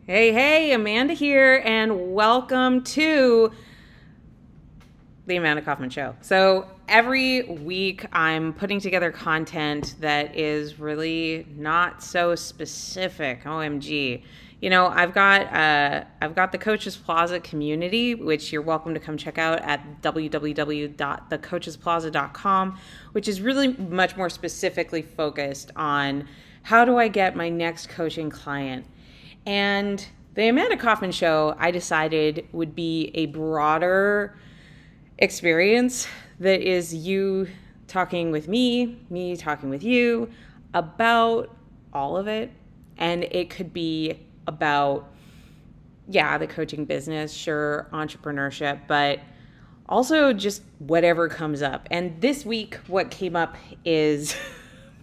Hey, Amanda here, and welcome to the Amanda Kaufman Show. So every week I'm putting together content that is really not so specific. OMG. I've got the Coaches Plaza community, which you're welcome to come check out at www.thecoachesplaza.com, which is really much more specifically focused on how do I get my next coaching client. And the Amanda Kaufman Show, I decided, would be a broader experience that is you talking with me talking with you about all of it. And it could be about, the coaching business, sure, entrepreneurship, but also just whatever comes up. And this week, what came up is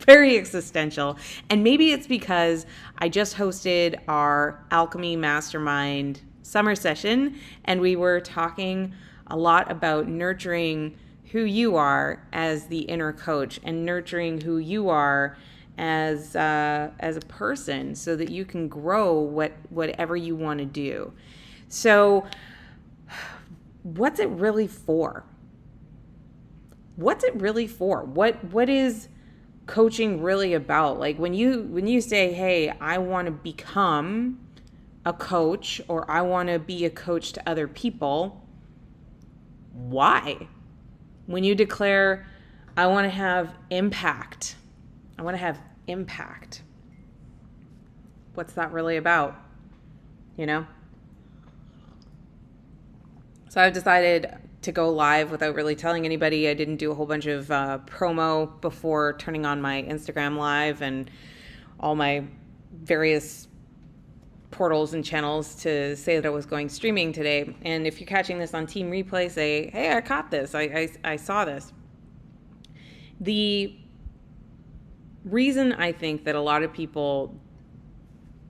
very existential. And maybe it's because I just hosted our Alchemy Mastermind summer session, and we were talking a lot about nurturing who you are as the inner coach and nurturing who you are as a person so that you can grow whatever you want to do. So what's it really for? What is coaching really about? Like when you say, hey, I want to become a coach, or I want to be a coach to other people, why? When you declare, I want to have impact, what's that really about? So I've decided to go live without really telling anybody. I didn't do a whole bunch of promo before turning on my Instagram live and all my various portals and channels to say that I was going streaming today. And if you're catching this on Team Replay, say, hey, I caught this. I saw this. The reason I think that a lot of people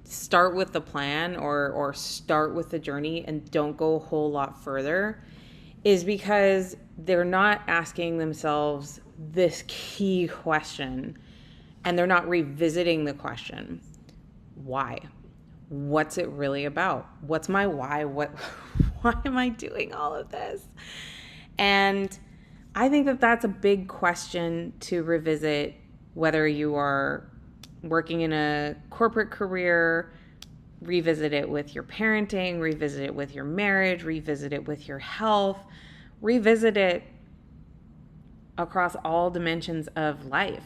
start with the plan or start with the journey and don't go a whole lot further is because they're not asking themselves this key question, and they're not revisiting the question, why? What's it really about? What's my why? Why am I doing all of this? And I think that that's a big question to revisit, whether you are working in a corporate career, revisit it with your parenting, revisit it with your marriage, revisit it with your health, revisit it across all dimensions of life.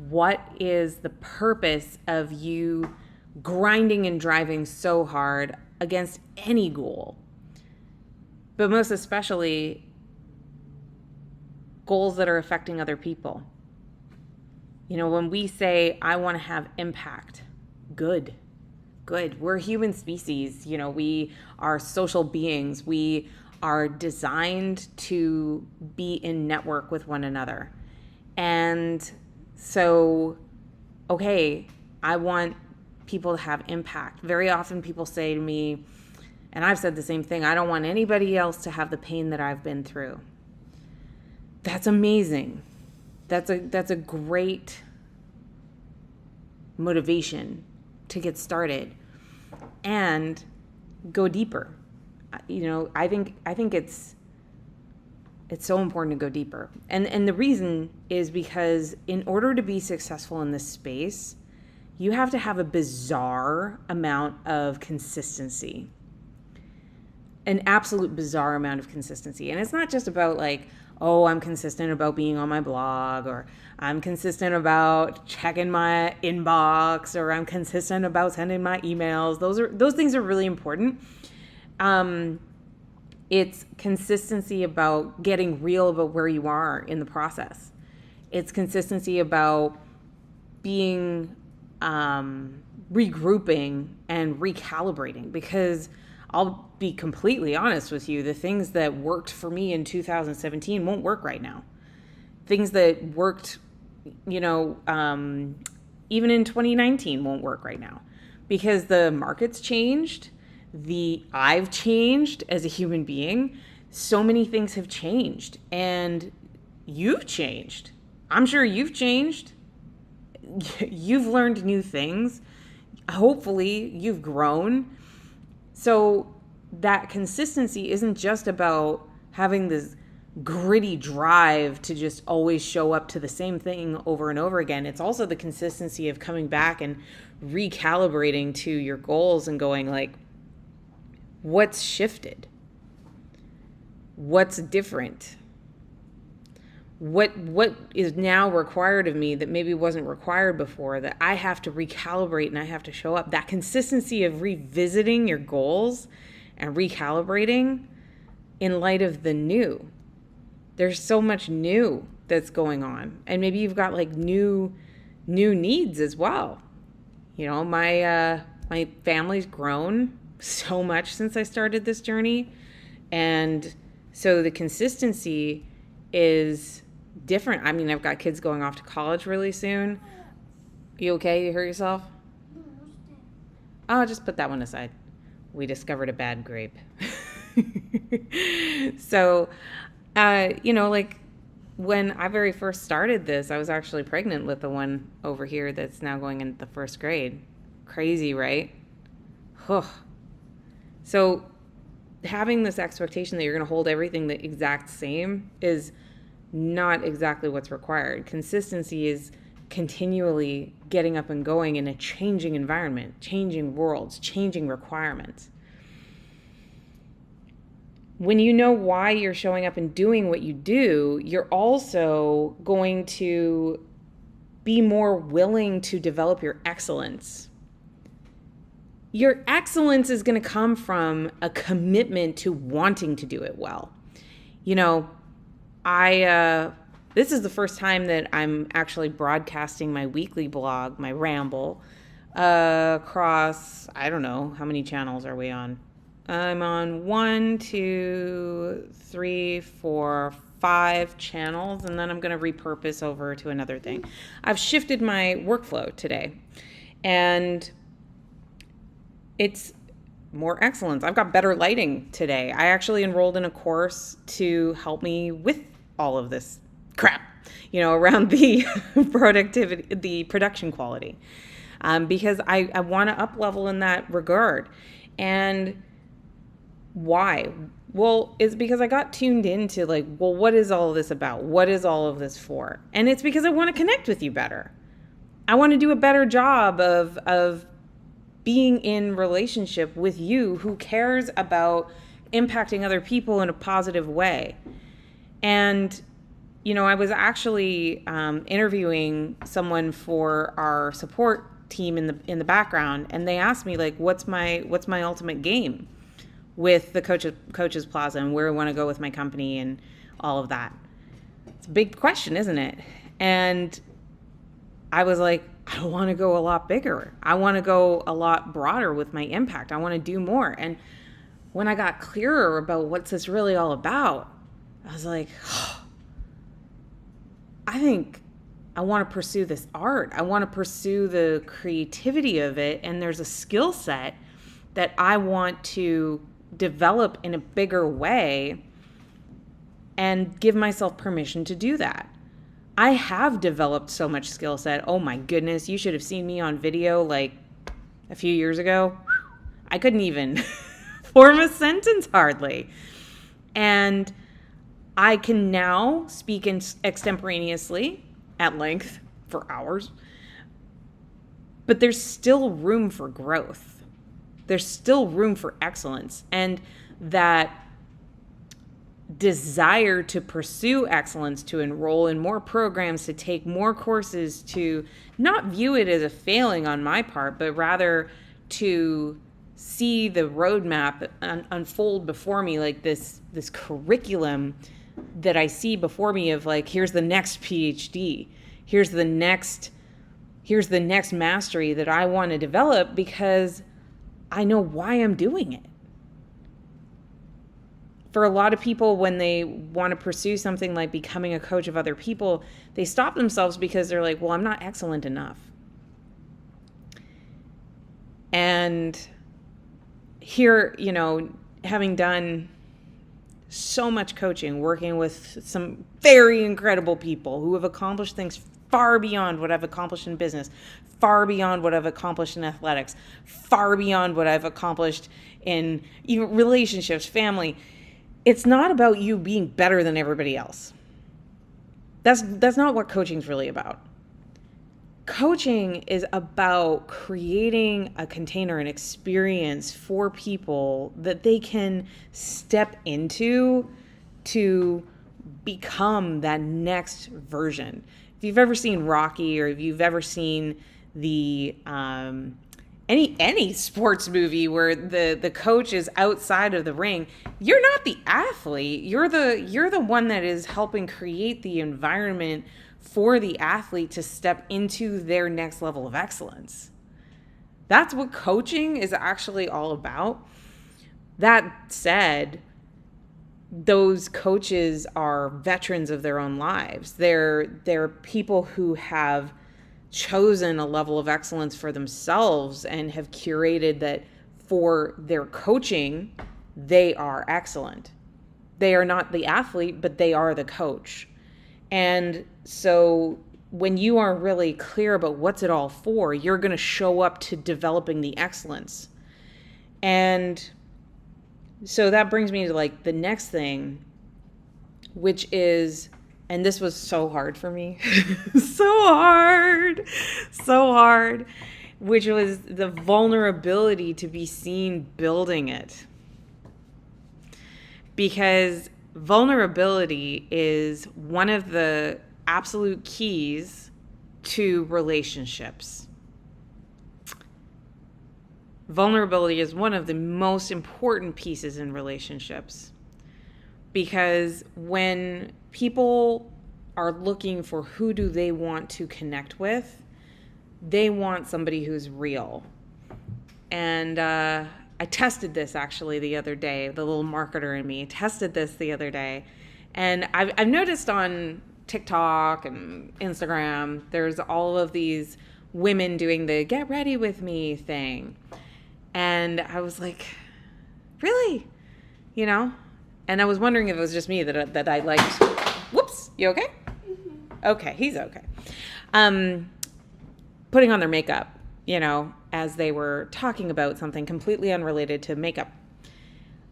What is the purpose of you grinding and driving so hard against any goal? But most especially, goals that are affecting other people. When we say, I want to have impact, good. We're a human species. We are social beings. We are designed to be in network with one another. And so, okay, I want people to have impact. Very often people say to me, and I've said the same thing, I don't want anybody else to have the pain that I've been through. That's amazing. That's a great motivation to get started and go deeper. I think it's so important to go deeper. And the reason is because in order to be successful in this space, you have to have a bizarre amount of consistency. An absolute bizarre amount of consistency. And it's not just about like, oh, I'm consistent about being on my blog, or I'm consistent about checking my inbox, or I'm consistent about sending my emails. Those things are really important. It's consistency about getting real about where you are in the process. It's consistency about being regrouping and recalibrating, because I'll be completely honest with you. The things that worked for me in 2017 won't work right now. Things that worked, even in 2019 won't work right now because the market's changed. I've changed as a human being. So many things have changed, and you've changed. I'm sure you've changed. You've learned new things. Hopefully you've grown. So that consistency isn't just about having this gritty drive to just always show up to the same thing over and over again. It's also the consistency of coming back and recalibrating to your goals and going like, what's shifted? What's different? What is now required of me that maybe wasn't required before, that I have to recalibrate and I have to show up? That consistency of revisiting your goals and recalibrating in light of the new. There's so much new that's going on. And maybe you've got like new needs as well. My family's grown so much since I started this journey. And so the consistency is different. I mean, I've got kids going off to college really soon. You okay? You hurt yourself? Oh, just put that one aside. We discovered a bad grape. So, like when I very first started this, I was actually pregnant with the one over here that's now going into the first grade. Crazy, right? So having this expectation that you're going to hold everything the exact same is not exactly what's required. Consistency is continually getting up and going in a changing environment, changing worlds, changing requirements. When you know why you're showing up and doing what you do, you're also going to be more willing to develop your excellence. Your excellence is going to come from a commitment to wanting to do it well. This is the first time that I'm actually broadcasting my weekly blog, my ramble, across, I don't know, how many channels are we on? I'm on 1, 2, 3, 4, 5 channels, and then I'm going to repurpose over to another thing. I've shifted my workflow today, and it's more excellence. I've got better lighting today. I actually enrolled in a course to help me with all of this crap, around the productivity, the production quality, because I want to up level in that regard. And why? Well, it's because I got tuned into what is all of this about? What is all of this for? And it's because I want to connect with you better. I want to do a better job of being in relationship with you who cares about impacting other people in a positive way. And, I was actually interviewing someone for our support team in the background, and they asked me what's my ultimate game with the Coaches Plaza and where I want to go with my company and all of that. It's a big question, isn't it? And I was like, I want to go a lot bigger. I want to go a lot broader with my impact. I want to do more. And when I got clearer about what's this really all about, I was like, I think I want to pursue this art. I want to pursue the creativity of it. And there's a skill set that I want to develop in a bigger way and give myself permission to do that. I have developed so much skill set. Oh my goodness, you should have seen me on video a few years ago. I couldn't even form a sentence hardly. And I can now speak extemporaneously at length for hours. But there's still room for growth. There's still room for excellence. And that desire to pursue excellence, to enroll in more programs, to take more courses, to not view it as a failing on my part, but rather to see the roadmap unfold before me, this curriculum that I see before me of here's the next PhD, here's the next mastery that I want to develop because I know why I'm doing it. For a lot of people, when they want to pursue something like becoming a coach of other people, they stop themselves because they're like, well, I'm not excellent enough. And here, having done so much coaching, working with some very incredible people who have accomplished things far beyond what I've accomplished in business, far beyond what I've accomplished in athletics, far beyond what I've accomplished in even relationships, family. It's not about you being better than everybody else. That's not what coaching's really about. Coaching is about creating a container, an experience for people that they can step into to become that next version. If you've ever seen Rocky, or if you've ever seen the any sports movie where the coach is outside of the ring, you're not the athlete. You're the one that is helping create the environment for the athlete to step into their next level of excellence. That's what coaching is actually all about. That said, those coaches are veterans of their own lives. They're people who have chosen a level of excellence for themselves and have curated that for their coaching, they are excellent. They are not the athlete, but they are the coach. And so when you are really clear about what's it all for, you're going to show up to developing the excellence. And so that brings me to like the next thing, which is, and this was so hard for me, so hard, which was the vulnerability to be seen building it. Because vulnerability is one of the absolute keys to relationships. Vulnerability is one of the most important pieces in relationships, because when people are looking for who do they want to connect with, they want somebody who's real. And I tested this actually the other day. The little marketer in me tested this the other day. And I've noticed on TikTok and Instagram, there's all of these women doing the get ready with me thing. And I was like, really? And I was wondering if it was just me that I liked. Whoops, you okay? Mm-hmm. Okay, he's okay. Putting on their makeup, as they were talking about something completely unrelated to makeup.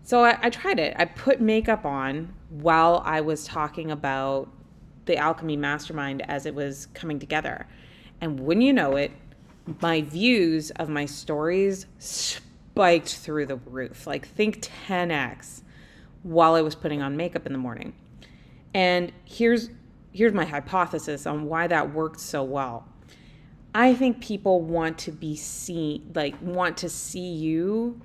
So I tried it. I put makeup on while I was talking about the Alchemy Mastermind as it was coming together. And wouldn't you know it, my views of my stories spiked through the roof. Like think 10x while I was putting on makeup in the morning. And here's my hypothesis on why that worked so well. I think people want to be seen, want to see you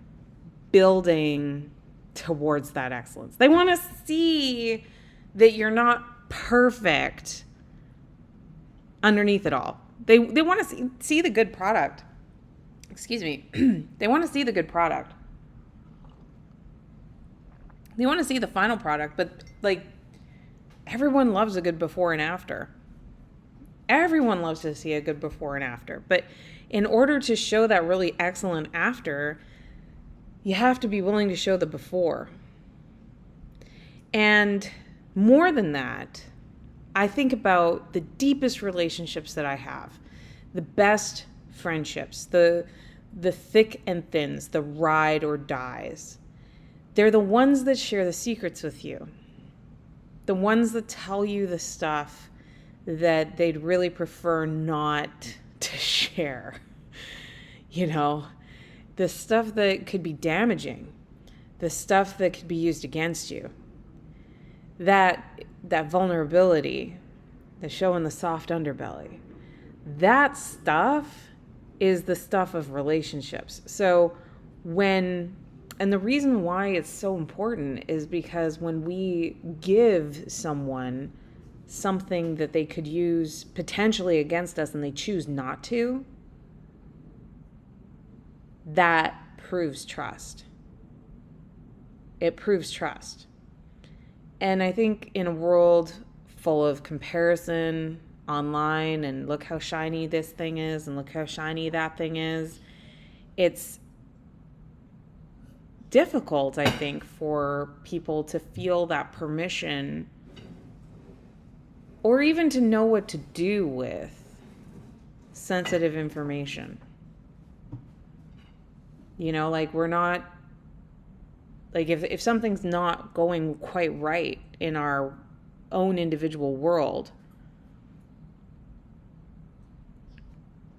building towards that excellence. They want to see that you're not perfect underneath it all. They want to see the good product. Excuse me. They want to see the good product. They want to see the final product, but everyone loves a good before and after. Everyone loves to see a good before and after. But in order to show that really excellent after, you have to be willing to show the before. And more than that, I think about the deepest relationships that I have, the best friendships, the thick and thins, the ride or dies. They're the ones that share the secrets with you. The ones that tell you the stuff that they'd really prefer not to share. The stuff that could be damaging, the stuff that could be used against you. That vulnerability, the showing the soft underbelly, that stuff is the stuff of relationships. So and the reason why it's so important is because when we give someone something that they could use potentially against us and they choose not to, that proves trust. It proves trust. And I think in a world full of comparison online and look how shiny this thing is and look how shiny that thing is, it's difficult, I think, for people to feel that permission or even to know what to do with sensitive information. You know, like we're not, like if something's not going quite right in our own individual world,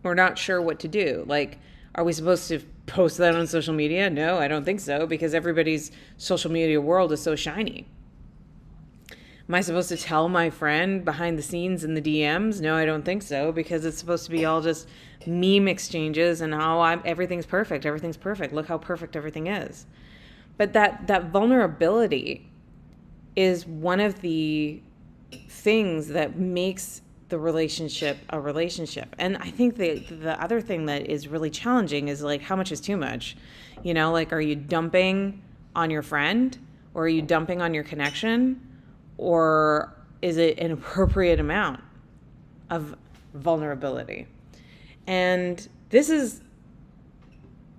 we're not sure what to do. Like, are we supposed to post that on social media? No, I don't think so, because everybody's social media world is so shiny. Am I supposed to tell my friend behind the scenes in the DMs? No, I don't think so, because it's supposed to be all just meme exchanges and everything's perfect. Everything's perfect. Look how perfect everything is. But that vulnerability is one of the things that makes the relationship a relationship. And I think the other thing that is really challenging is like, how much is too much? You know, like, are you dumping on your friend, or are you dumping on your connection, or is it an appropriate amount of vulnerability? And this is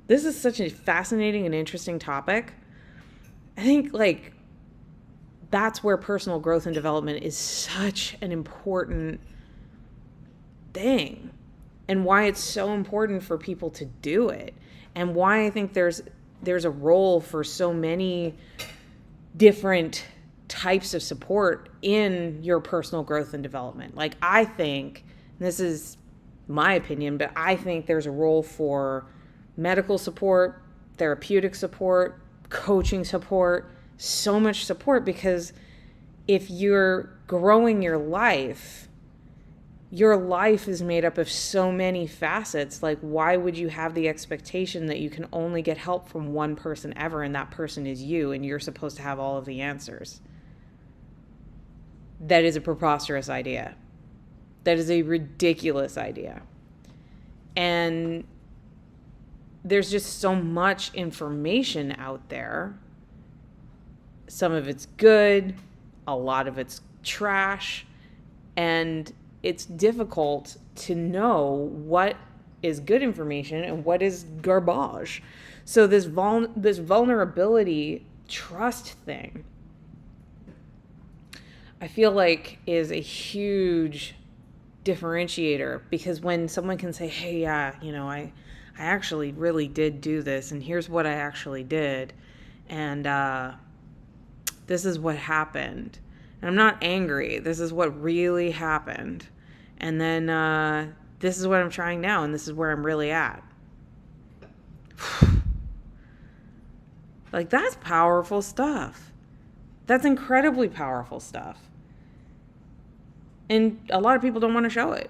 such a fascinating and interesting topic. I think like that's where personal growth and development is such an important thing, and why it's so important for people to do it, and why I think there's a role for so many different types of support in your personal growth and development. Like, I think, this is my opinion, but I think there's a role for medical support, therapeutic support, coaching support, so much support, because if you're growing your life is made up of so many facets. Like, why would you have the expectation that you can only get help from one person ever, and that person is you, and you're supposed to have all of the answers? That is a preposterous idea. That is a ridiculous idea. And there's just so much information out there. Some of it's good, a lot of it's trash, and it's difficult to know what is good information and what is garbage. So this vulnerability trust thing, I feel like, is a huge differentiator, because when someone can say, hey, yeah, you know, I actually really did do this, and here's what I actually did, and this is what happened, and I'm not angry, this is what really happened, and then this is what I'm trying now, and this is where I'm really at. Like, that's powerful stuff. That's incredibly powerful stuff. And a lot of people don't want to show it.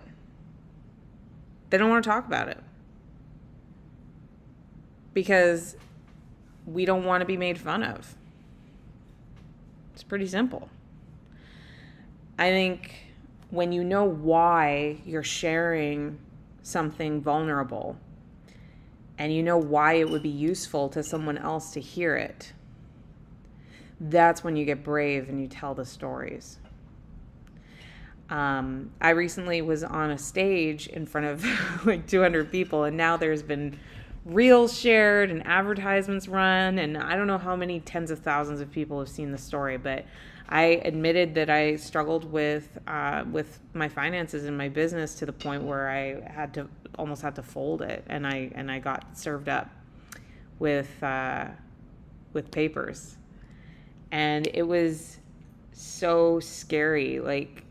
They don't want to talk about it, because we don't want to be made fun of. It's pretty simple. I think when you know why you're sharing something vulnerable, and you know why it would be useful to someone else to hear it, that's when you get brave and you tell the stories. I recently was on a stage in front of like 200 people, and now there's been reels shared and advertisements run, and I don't know how many tens of thousands of people have seen the story, but I admitted that I struggled with my finances in my business to the point where I almost had to fold it, and I got served up with papers, and it was so scary. Like,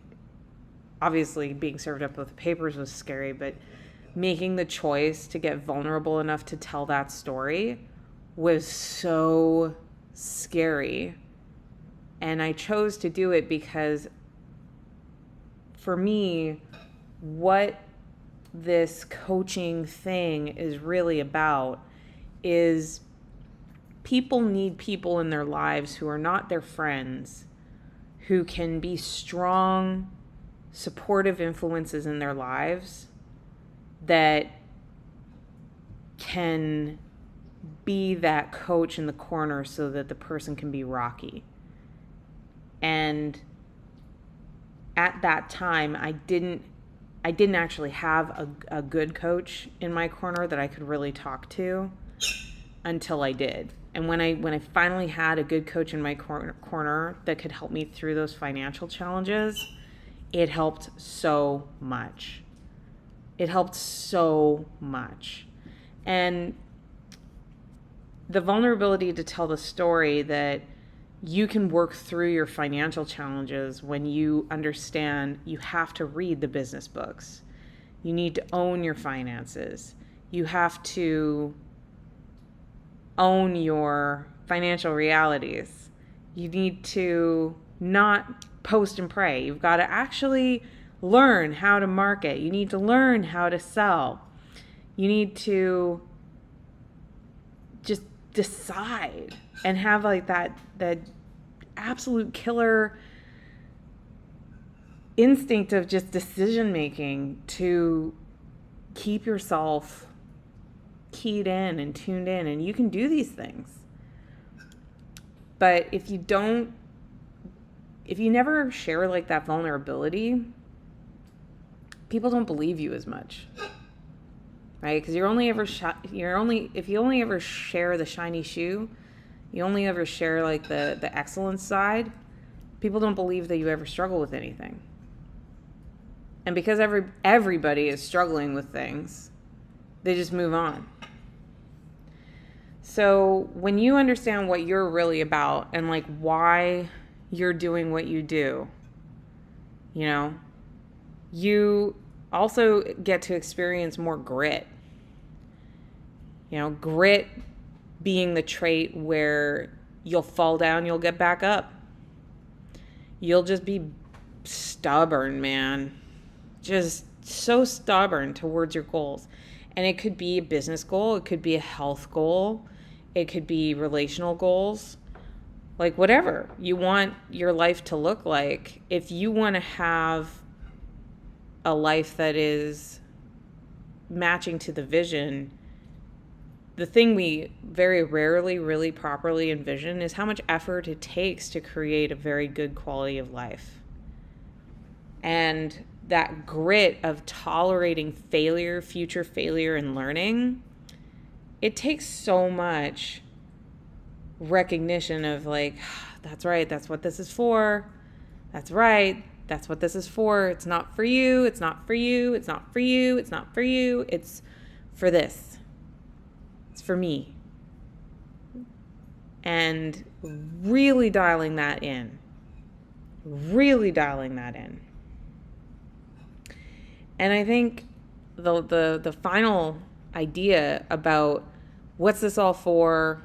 obviously being served up with papers was scary, but making the choice to get vulnerable enough to tell that story was so scary. And I chose to do it because, for me, what this coaching thing is really about is people need people in their lives who are not their friends, who can be strong, supportive influences in their lives that can be that coach in the corner so that the person can be rocky. And at that time, I didn't actually have a good coach in my corner that I could really talk to until I did. And when I finally had a good coach in my corner that could help me through those financial challenges, it helped so much. It helped so much. And the vulnerability to tell the story that you can work through your financial challenges when you understand you have to read the business books. You need to own your finances. You have to own your financial realities. You need to not post and pray. You've got to actually learn how to market. You need to learn how to sell. You need to just decide and have like that absolute killer instinct of just decision making to keep yourself keyed in and tuned in. And you can do these things. But if you never share like that vulnerability, people don't believe you as much, right? Because if you only ever share the shiny shoe, you only ever share like the excellence side, people don't believe that you ever struggle with anything. And because everybody is struggling with things, they just move on. So when you understand what you're really about and like why you're doing what you do, you also get to experience more grit. Grit being the trait where you'll fall down, you'll get back up. You'll just be stubborn, man. Just so stubborn towards your goals. And it could be a business goal. It could be a health goal. It could be relational goals. Like whatever you want your life to look like. If you want to have a life that is matching to the vision, the thing we very rarely really properly envision is how much effort it takes to create a very good quality of life. And that grit of tolerating failure, future failure, and learning, it takes so much recognition of like, that's right, that's what this is for. That's right, that's what this is for. It's not for you, it's not for you, it's not for you, it's not for you, it's for this. It's for me. And really dialing that in. And I think the final idea about what's this all for,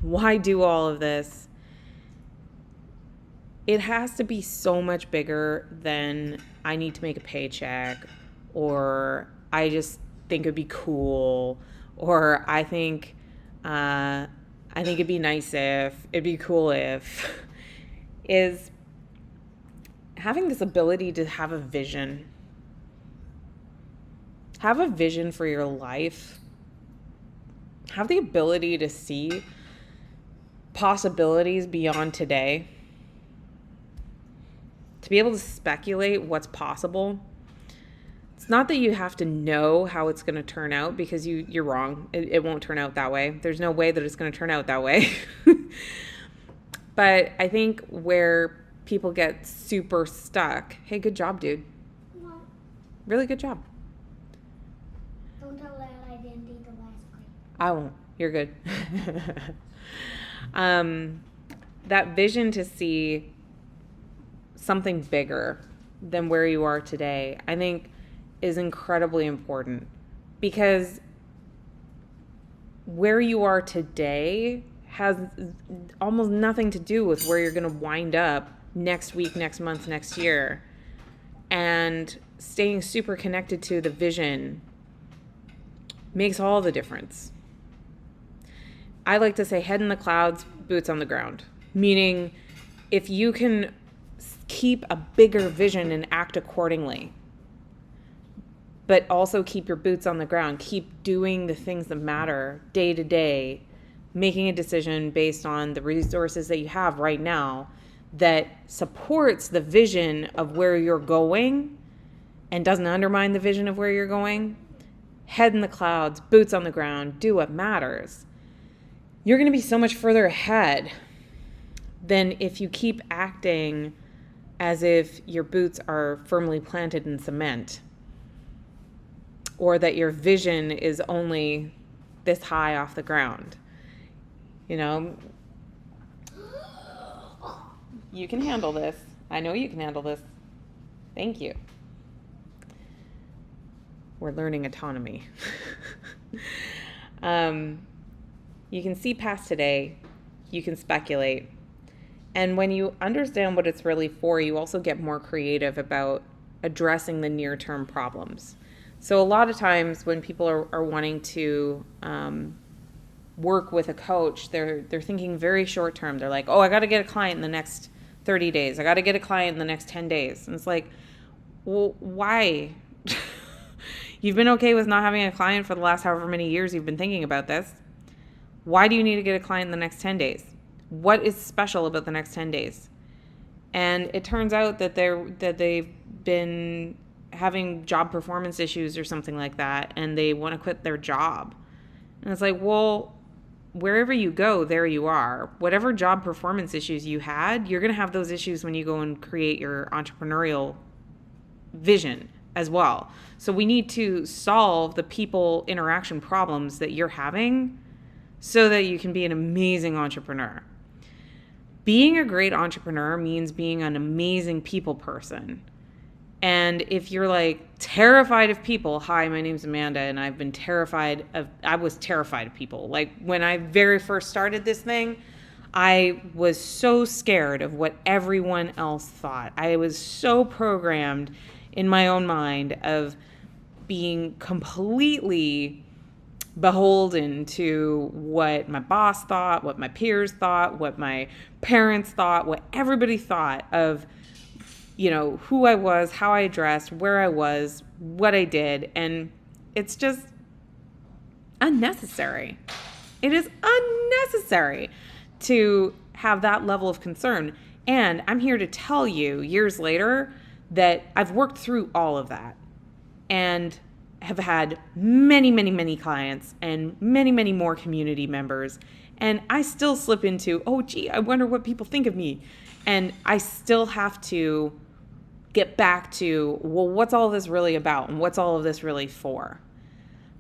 why do all of this, it has to be so much bigger than I need to make a paycheck, or I just think it'd be cool, or I think it'd be nice if, it'd be cool if, is having this ability to have a vision. Have a vision for your life. Have the ability to see possibilities beyond today. To be able to speculate what's possible. It's not that you have to know how it's going to turn out, because you're wrong. It won't turn out that way. There's no way that it's going to turn out that way. But I think where people get super stuck, hey, good job, dude. What? Really good job. Don't tell Lyle I didn't eat the last plate. I won't. You're good. That vision to see something bigger than where you are today, I think is incredibly important, because where you are today has almost nothing to do with where you're going to wind up next week, next month, next year. And staying super connected to the vision makes all the difference. I like to say head in the clouds, boots on the ground. Meaning, if you can keep a bigger vision and act accordingly, but also keep your boots on the ground, keep doing the things that matter day to day, making a decision based on the resources that you have right now, that supports the vision of where you're going and doesn't undermine the vision of where you're going, head in the clouds, boots on the ground, do what matters, you're going to be so much further ahead than if you keep acting as if your boots are firmly planted in cement, or that your vision is only this high off the ground. You know, you can handle this. I know you can handle this. Thank you. We're learning autonomy. You can see past today. You can speculate. And when you understand what it's really for, you also get more creative about addressing the near-term problems. So a lot of times when people are wanting to work with a coach, they're thinking very short-term. They're like, oh, I got to get a client in the next 30 days. I got to get a client in the next 10 days. And it's like, well, why? You've been okay with not having a client for the last however many years you've been thinking about this. Why do you need to get a client in the next 10 days? What is special about the next 10 days? And it turns out that they've been having job performance issues or something like that, and they want to quit their job. And it's like, well, wherever you go, there you are. Whatever job performance issues you had, you're going to have those issues when you go and create your entrepreneurial vision as well. So we need to solve the people interaction problems that you're having so that you can be an amazing entrepreneur. Being a great entrepreneur means being an amazing people person. And if you're like terrified of people, hi, my name's Amanda, and I was terrified of people. Like when I very first started this thing, I was so scared of what everyone else thought. I was so programmed in my own mind of being completely beholden to what my boss thought, what my peers thought, what my parents thought, what everybody thought of, you know, who I was, how I dressed, where I was, what I did. And it's just unnecessary. It is unnecessary to have that level of concern. And I'm here to tell you years later that I've worked through all of that and have had many, many, many clients and many, many more community members. And I still slip into, oh, gee, I wonder what people think of me. And I still have to get back to, well, what's all this really about? And what's all of this really for?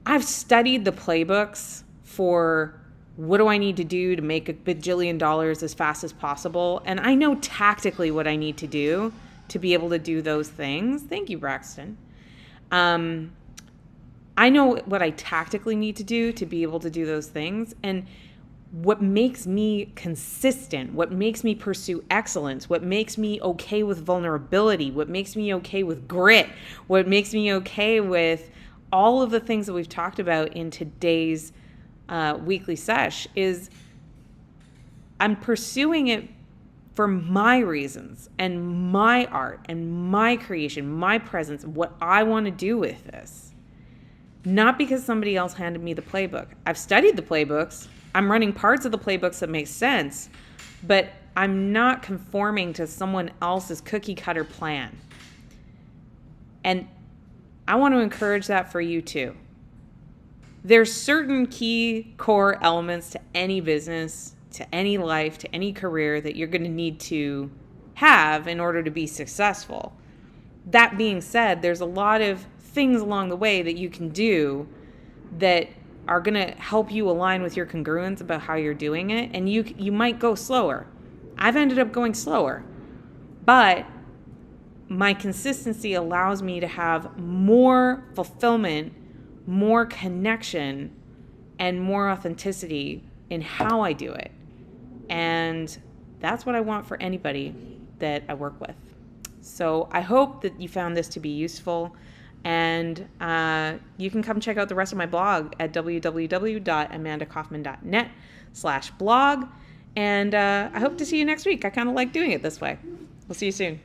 I've studied the playbooks for what do I need to do to make $1 bajillion as fast as possible. And I know tactically what I need to do to be able to do those things. Thank you, Braxton. I know what I tactically need to do to be able to do those things. And what makes me consistent, what makes me pursue excellence, what makes me okay with vulnerability, what makes me okay with grit, what makes me okay with all of the things that we've talked about in today's weekly sesh is I'm pursuing it for my reasons and my art and my creation, my presence, what I want to do with this. Not because somebody else handed me the playbook. I've studied the playbooks. I'm running parts of the playbooks that make sense, but I'm not conforming to someone else's cookie cutter plan. And I want to encourage that for you too. There's certain key core elements to any business, to any life, to any career that you're going to need to have in order to be successful. That being said, there's a lot of things along the way that you can do that are going to help you align with your congruence about how you're doing it. And you might go slower. I've ended up going slower, but my consistency allows me to have more fulfillment, more connection, and more authenticity in how I do it. And that's what I want for anybody that I work with. So I hope that you found this to be useful. And you can come check out the rest of my blog at www.amandakaufman.net/blog. And I hope to see you next week. I kind of like doing it this way. We'll see you soon.